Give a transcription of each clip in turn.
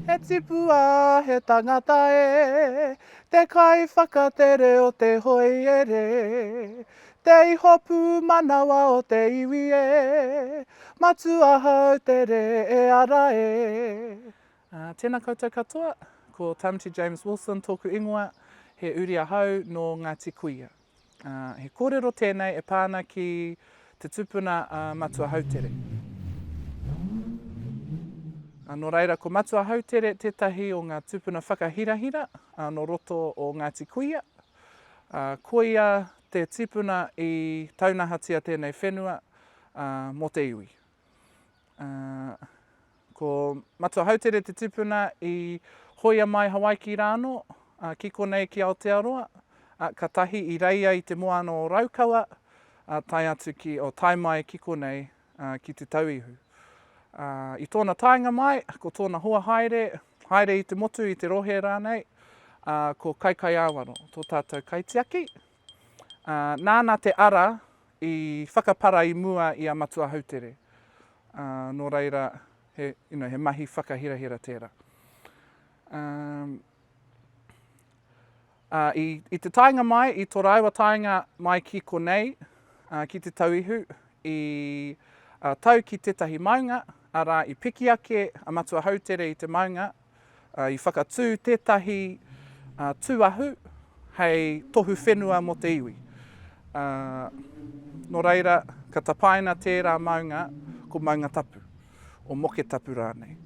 He tipua he tangata e, te kai whakatere o te hoi ere. Te iho pū manawa o te iwi e, Matua Hautere e ara e. Tēnā koutou katoa, ko Tamati James Wilson tōku ingoa, he uri ahau no Ngāti Kuia. He kōrero tēnei e pāna ki te tupuna Matua Hautere. Nō reira, ko Matua Hautere tētahi o ngā tupuna whakahirahira no roto o Ngāti Kuia. Koia te tipuna i taunahatia tēnei whenua mō te iwi. Ko Matua Hautere te tipuna i hoia mai Hawaii ki rāno, kiko nei ki Aotearoa, ka tahi i reia i te moana o Raukawa, tai atu ki o tai mai kiko nei ki te tauihu. I tōna tainga mai, ko tōna hoa haere, haere i te motu i te rohe rānei, ko Kaikai Āwaro, tō tātou kaitiaki. Nāna te ara i whakapara i mua i a Matua Hautere. Nō reira, he mahi whakahirahira tērā. I te tainga mai, i tō raiwa tainga mai ki konei, ki te tauihu, i tau ki tētahi maunga, arā i piki ake a Matua Hautere i te maunga, i whakatū tētahi tūahu hei tohu whenua mo te iwi. Nō reira, ka tapaina tērā maunga ko maunga tapu, o moke tapu rānei.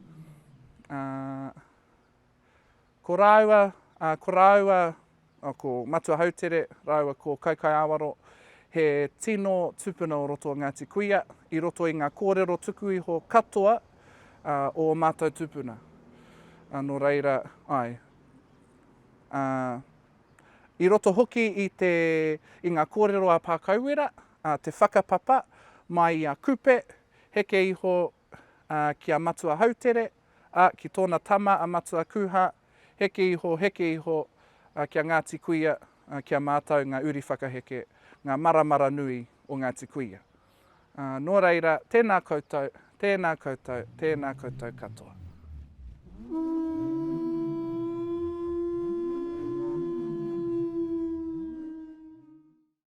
Ko rāua, ko Matua Hautere, rāua ko Kaikai Āwaro, he tino tupuna o roto o Ngāti Kuia, i roto i ngā kōrero tuku iho katoa o mātou tupuna. Nō reira, i roto hoki i ngā kōrero a Pākauwera, te whakapapa mai i a kupe, heke iho ki a Matua Hautere, ki tōna tama a Matua Kuha, heke iho ki a Ngāti Kuia, ki a mātou ngā uri whakaheke, ngā maramara nui o Ngāti Kuia. Nō reira, tēnā koutou katoa.